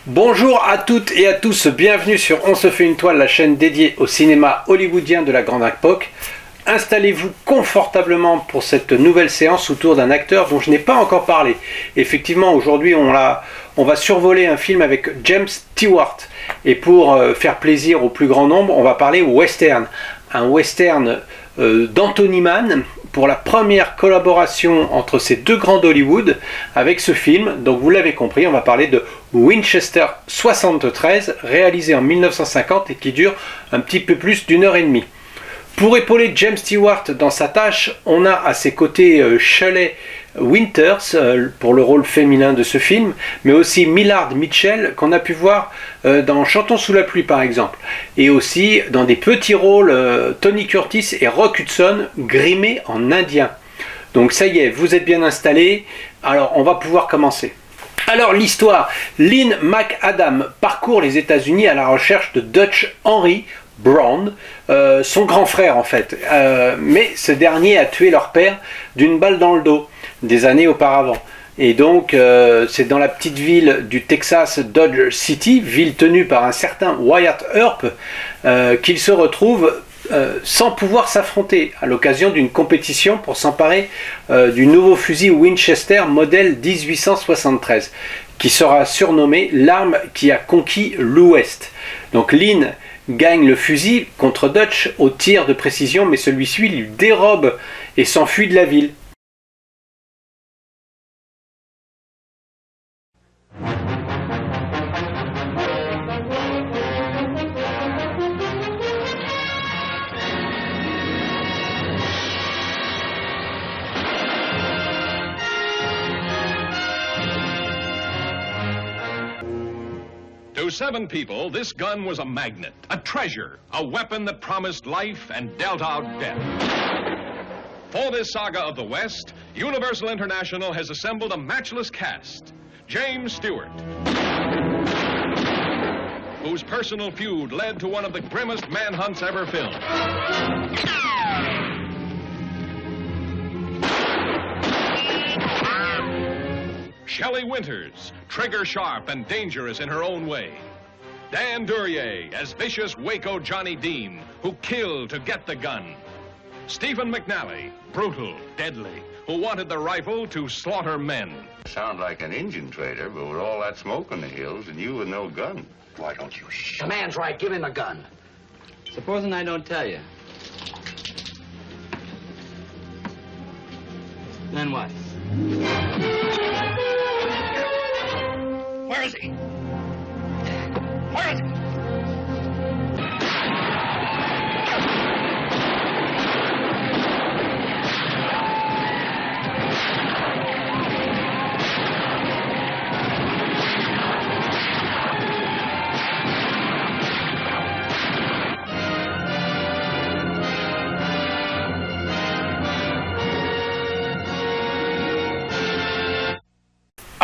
Bonjour à toutes et à tous, bienvenue sur On se fait une toile, la chaîne dédiée au cinéma hollywoodien de la grande époque. Installez-vous confortablement pour cette nouvelle séance autour d'un acteur dont je n'ai pas encore parlé. Effectivement, aujourd'hui on va survoler un film avec James Stewart. Et pour faire plaisir au plus grand nombre, on va parler western. Un western d'Anthony Mann, pour la première collaboration entre ces deux grands d'Hollywood avec ce film. Donc vous l'avez compris, on va parler de Winchester 73, réalisé en 1950 et qui dure un petit peu plus d'une heure et demie. Pour épauler James Stewart dans sa tâche, on a à ses côtés Shelley Winters pour le rôle féminin de ce film, mais aussi Millard Mitchell qu'on a pu voir dans Chantons sous la pluie par exemple, et aussi dans des petits rôles Tony Curtis et Rock Hudson grimés en indien. Donc ça y est, vous êtes bien installés, alors on va pouvoir commencer. Alors l'histoire, Lynn McAdam parcourt les États-Unis à la recherche de Dutch Henry Brown, son grand frère en fait, mais ce dernier a tué leur père d'une balle dans le dos des années auparavant. Et donc c'est dans la petite ville du Texas, Dodge City, ville tenue par un certain Wyatt Earp, qu'ils se retrouvent sans pouvoir s'affronter à l'occasion d'une compétition pour s'emparer du nouveau fusil Winchester modèle 1873, qui sera surnommé l'arme qui a conquis l'Ouest. Donc Lynn gagne le fusil contre Dutch au tir de précision, mais celui-ci lui dérobe et s'enfuit de la ville. To 7 people, this gun was a magnet, a treasure, a weapon that promised life and dealt out death. For this saga of the West, Universal International has assembled a matchless cast. James Stewart, whose personal feud led to one of the grimmest manhunts ever filmed. Shelley Winters, trigger sharp and dangerous in her own way. Dan Duryea as vicious Waco Johnny Dean, who killed to get the gun. Stephen McNally, brutal, deadly, who wanted the rifle to slaughter men. Sound like an Indian trader, but with all that smoke in the hills and you with no gun. Why don't you shh? The man's right. Give him a gun. Supposing I don't tell you. Then what? Where is he? Where is he?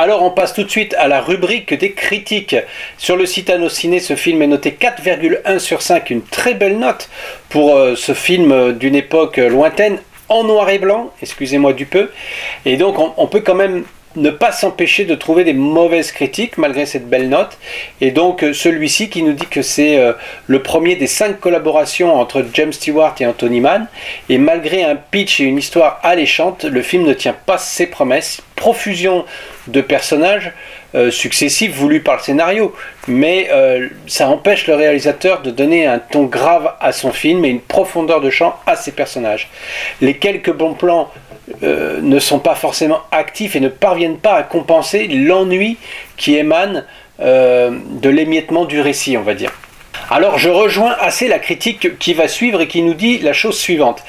Alors on passe tout de suite à la rubrique des critiques. Sur le site Allociné, ce film est noté 4,1 sur 5, une très belle note pour ce film d'une époque lointaine, en noir et blanc, excusez-moi du peu. Et donc on peut quand même ne pas s'empêcher de trouver des mauvaises critiques malgré cette belle note. Et donc celui-ci qui nous dit que c'est le premier des 5 collaborations entre James Stewart et Anthony Mann. Et malgré un pitch et une histoire alléchante, le film ne tient pas ses promesses. Profusion de personnages successifs voulus par le scénario, mais ça empêche le réalisateur de donner un ton grave à son film et une profondeur de champ à ses personnages. Les quelques bons plans ne sont pas forcément actifs et ne parviennent pas à compenser l'ennui qui émane de l'émiettement du récit, on va dire. Alors je rejoins assez la critique qui va suivre et qui nous dit la chose suivante.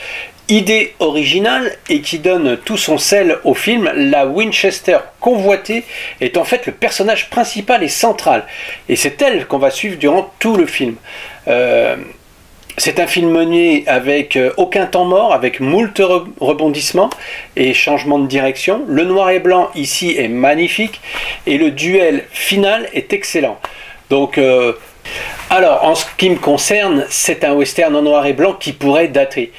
Idée originale et qui donne tout son sel au film, la Winchester convoitée est en fait le personnage principal et central. Et c'est elle qu'on va suivre durant tout le film. C'est un film mené avec aucun temps mort, avec moult rebondissements et changements de direction. Le noir et blanc ici est magnifique et le duel final est excellent. Donc, alors en ce qui me concerne, c'est un western en noir et blanc qui pourrait dater.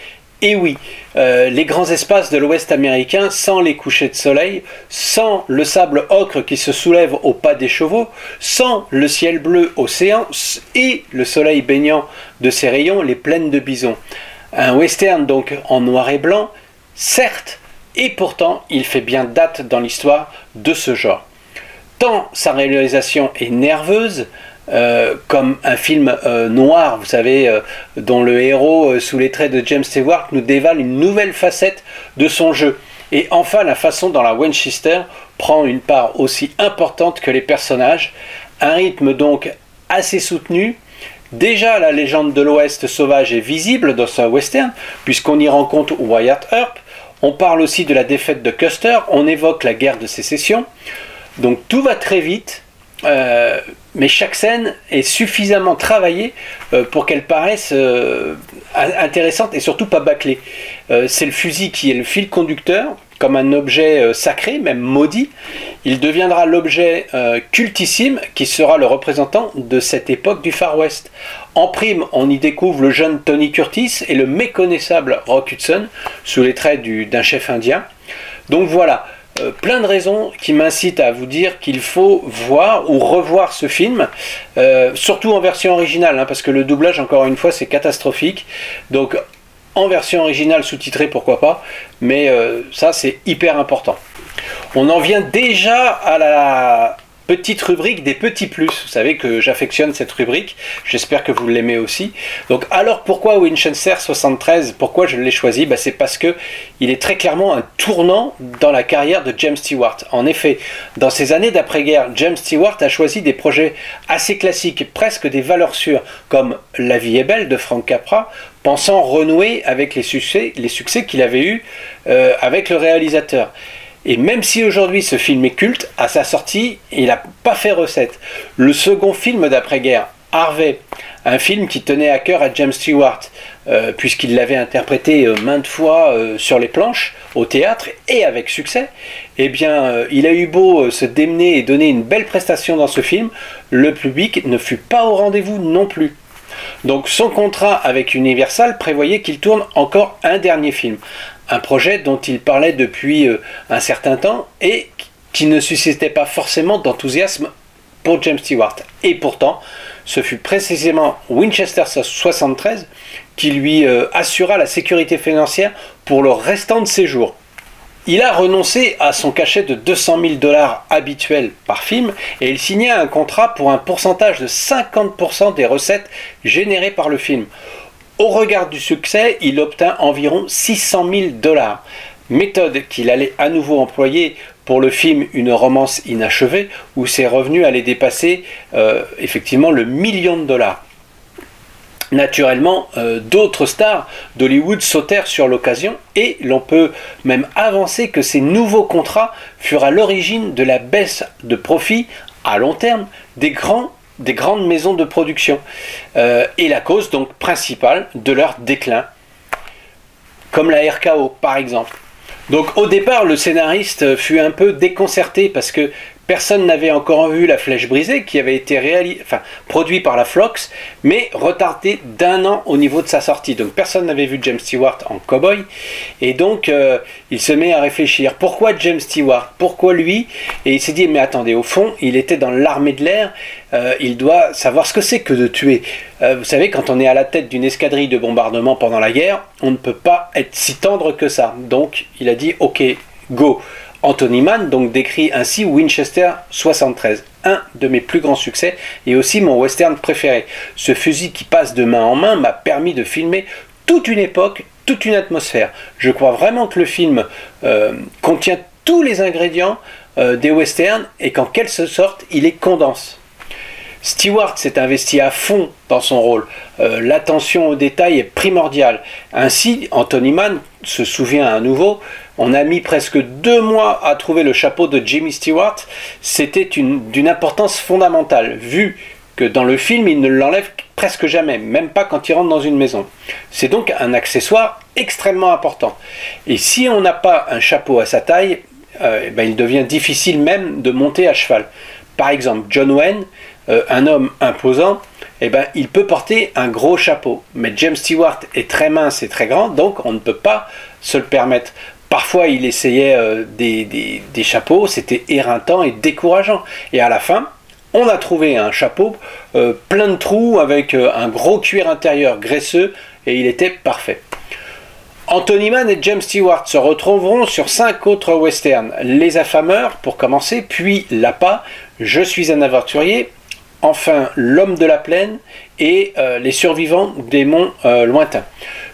Et oui, les grands espaces de l'Ouest américain sans les couchers de soleil, sans le sable ocre qui se soulève au pas des chevaux, sans le ciel bleu océan et le soleil baignant de ses rayons les plaines de bison. Un western donc en noir et blanc, certes, et pourtant il fait bien date dans l'histoire de ce genre. Tant sa réalisation est nerveuse, comme un film noir, vous savez, dont le héros, sous les traits de James Stewart, nous dévale une nouvelle facette de son jeu. Et enfin, la façon dont la Winchester prend une part aussi importante que les personnages, un rythme donc assez soutenu. Déjà, la légende de l'Ouest sauvage est visible dans ce western, puisqu'on y rencontre Wyatt Earp. On parle aussi de la défaite de Custer, on évoque la guerre de sécession. Donc tout va très vite. Mais chaque scène est suffisamment travaillée pour qu'elle paraisse intéressante et surtout pas bâclée. C'est le fusil qui est le fil conducteur, comme un objet sacré, même maudit. Il deviendra l'objet cultissime qui sera le représentant de cette époque du Far West. En prime, on y découvre le jeune Tony Curtis et le méconnaissable Rock Hudson, sous les traits d'un chef indien. Donc voilà. Plein de raisons qui m'incitent à vous dire qu'il faut voir ou revoir ce film, surtout en version originale, hein, parce que le doublage, encore une fois, c'est catastrophique. Donc en version originale sous-titrée, pourquoi pas, mais ça c'est hyper important. On en vient déjà à la petite rubrique des petits plus. Vous savez que j'affectionne cette rubrique, j'espère que vous l'aimez aussi. Donc alors pourquoi Winchester 73, pourquoi je l'ai choisi? C'est parce que il est très clairement un tournant dans la carrière de James Stewart. En effet, dans ces années d'après-guerre, James Stewart a choisi des projets assez classiques, presque des valeurs sûres, comme La vie est belle de Frank Capra, pensant renouer avec les succès qu'il avait eus avec le réalisateur. Et même si aujourd'hui ce film est culte, à sa sortie, il n'a pas fait recette. Le second film d'après-guerre, Harvey, un film qui tenait à cœur à James Stewart, puisqu'il l'avait interprété maintes fois sur les planches, au théâtre, et avec succès, eh bien, il a eu beau se démener et donner une belle prestation dans ce film, le public ne fut pas au rendez-vous non plus. Donc son contrat avec Universal prévoyait qu'il tourne encore un dernier film. Un projet dont il parlait depuis un certain temps et qui ne suscitait pas forcément d'enthousiasme pour James Stewart. Et pourtant, ce fut précisément Winchester 73 qui lui assura la sécurité financière pour le restant de ses jours. Il a renoncé à son cachet de 200 000 $ habituel par film et il signa un contrat pour un pourcentage de 50% des recettes générées par le film. Au regard du succès, il obtint environ 600 000 $, méthode qu'il allait à nouveau employer pour le film Une romance inachevée, où ses revenus allaient dépasser effectivement le $1 million. Naturellement, d'autres stars d'Hollywood sautèrent sur l'occasion et l'on peut même avancer que ces nouveaux contrats furent à l'origine de la baisse de profit à long terme des grandes maisons de production et la cause donc principale de leur déclin, comme la RKO par exemple. Donc au départ, le scénariste fut un peu déconcerté parce que personne n'avait encore vu La Flèche brisée, qui avait été produit par la Phlox, mais retardé d'1 an au niveau de sa sortie. Donc personne n'avait vu James Stewart en cow-boy. Et donc il se met à réfléchir. Pourquoi James Stewart? Pourquoi lui? Et il s'est dit, mais attendez, au fond, il était dans l'armée de l'air. Il doit savoir ce que c'est que de tuer. Vous savez, quand on est à la tête d'une escadrille de bombardement pendant la guerre, on ne peut pas être si tendre que ça. Donc il a dit, ok, go. Anthony Mann donc décrit ainsi Winchester 73, un de mes plus grands succès et aussi mon western préféré. Ce fusil qui passe de main en main m'a permis de filmer toute une époque, toute une atmosphère. Je crois vraiment que le film contient tous les ingrédients des westerns et qu'en quelque sorte il les condense. Stewart s'est investi à fond dans son rôle. L'attention aux détails est primordiale. Ainsi, Anthony Mann se souvient à nouveau, on a mis presque 2 mois à trouver le chapeau de Jimmy Stewart. C'était d'une importance fondamentale, vu que dans le film, il ne l'enlève presque jamais, même pas quand il rentre dans une maison. C'est donc un accessoire extrêmement important. Et si on n'a pas un chapeau à sa taille, il devient difficile même de monter à cheval. Par exemple, John Wayne, un homme imposant, eh ben, il peut porter un gros chapeau. Mais James Stewart est très mince et très grand, donc on ne peut pas se le permettre. Parfois, il essayait des chapeaux, c'était éreintant et décourageant. Et à la fin, on a trouvé un chapeau plein de trous avec un gros cuir intérieur graisseux et il était parfait. Anthony Mann et James Stewart se retrouveront sur 5 autres westerns. Les Affameurs pour commencer, puis L'Appât, Je suis un aventurier, enfin L'Homme de la Plaine et Les Survivants des Monts Lointains.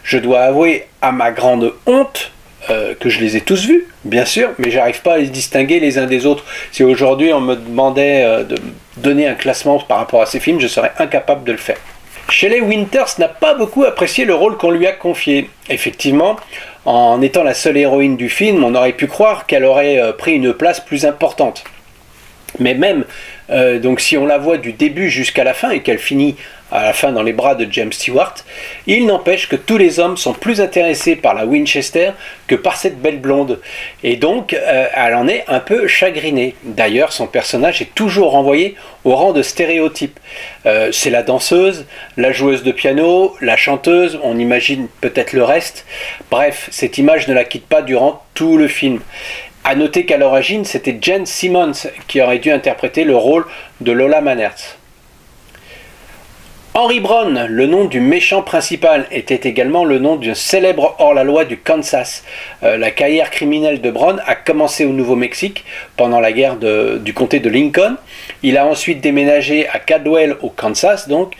Je dois avouer à ma grande honte que je les ai tous vus, bien sûr, mais j'arrive pas à les distinguer les uns des autres. Si aujourd'hui on me demandait de donner un classement par rapport à ces films, je serais incapable de le faire. Shelley Winters n'a pas beaucoup apprécié le rôle qu'on lui a confié. Effectivement, en étant la seule héroïne du film, on aurait pu croire qu'elle aurait pris une place plus importante. Mais même, donc si on la voit du début jusqu'à la fin et qu'elle finit à la fin dans les bras de James Stewart, il n'empêche que tous les hommes sont plus intéressés par la Winchester que par cette belle blonde. Et donc, elle en est un peu chagrinée. D'ailleurs, son personnage est toujours renvoyé au rang de stéréotype. C'est la danseuse, la joueuse de piano, la chanteuse, on imagine peut-être le reste. Bref, cette image ne la quitte pas durant tout le film. A noter qu'à l'origine, c'était Jane Simmons qui aurait dû interpréter le rôle de Lola Mannertz. Henry Brown, le nom du méchant principal, était également le nom d'un célèbre hors-la-loi du Kansas. La carrière criminelle de Brown a commencé au Nouveau-Mexique pendant la guerre du comté de Lincoln. Il a ensuite déménagé à Caldwell au Kansas donc,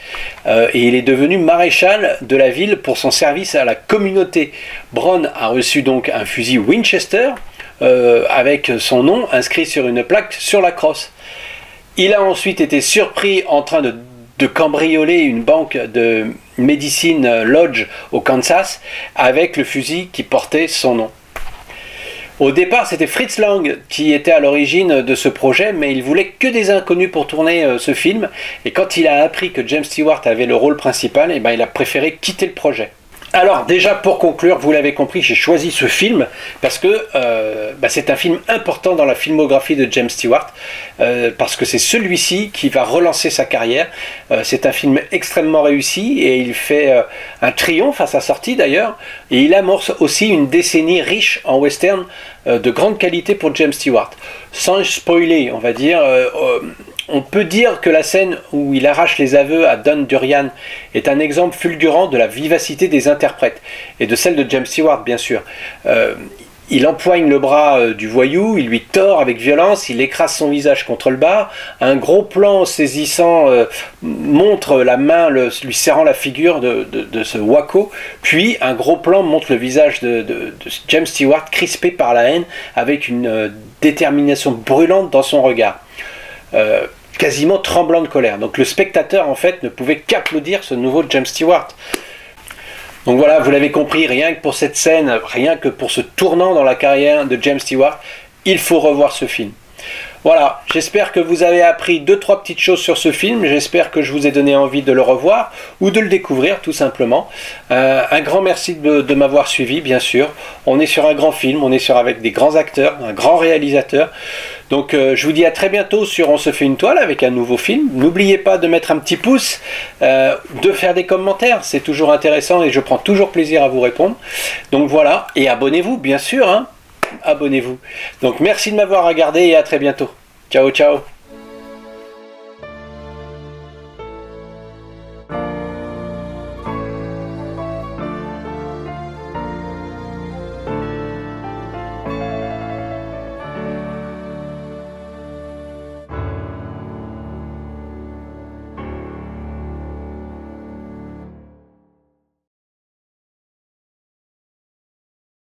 et il est devenu maréchal de la ville pour son service à la communauté. Brown a reçu donc un fusil Winchester avec son nom inscrit sur une plaque sur la crosse. Il a ensuite été surpris en train de cambrioler une banque de Medicine Lodge au Kansas avec le fusil qui portait son nom. Au départ, c'était Fritz Lang qui était à l'origine de ce projet, mais il voulait que des inconnus pour tourner ce film, et quand il a appris que James Stewart avait le rôle principal, eh ben, il a préféré quitter le projet. Alors déjà pour conclure, vous l'avez compris, j'ai choisi ce film parce que c'est un film important dans la filmographie de James Stewart, parce que c'est celui-ci qui va relancer sa carrière. C'est un film extrêmement réussi et il fait un triomphe à sa sortie d'ailleurs, et il amorce aussi une décennie riche en western de grande qualité pour James Stewart. Sans spoiler, on va dire, on peut dire que la scène où il arrache les aveux à Don Durian est un exemple fulgurant de la vivacité des interprètes, et de celle de James Stewart bien sûr. Il empoigne le bras du voyou, il lui tord avec violence, il écrase son visage contre le bar. Un gros plan saisissant montre la main lui serrant la figure de ce wacko. Puis un gros plan montre le visage de James Stewart crispé par la haine, avec une détermination brûlante dans son regard. Quasiment tremblant de colère. Donc le spectateur en fait ne pouvait qu'applaudir ce nouveau James Stewart. Donc voilà, vous l'avez compris, rien que pour cette scène, rien que pour ce tournant dans la carrière de James Stewart, il faut revoir ce film. Voilà, j'espère que vous avez appris 2-3 petites choses sur ce film, j'espère que je vous ai donné envie de le revoir ou de le découvrir tout simplement. Un grand merci de m'avoir suivi, bien sûr. On est sur un grand film, on est avec des grands acteurs, un grand réalisateur. Donc je vous dis à très bientôt sur On se fait une toile avec un nouveau film. N'oubliez pas de mettre un petit pouce, de faire des commentaires, c'est toujours intéressant et je prends toujours plaisir à vous répondre. Donc voilà, et abonnez-vous bien sûr, hein. Abonnez-vous. Donc merci de m'avoir regardé et à très bientôt. Ciao ciao.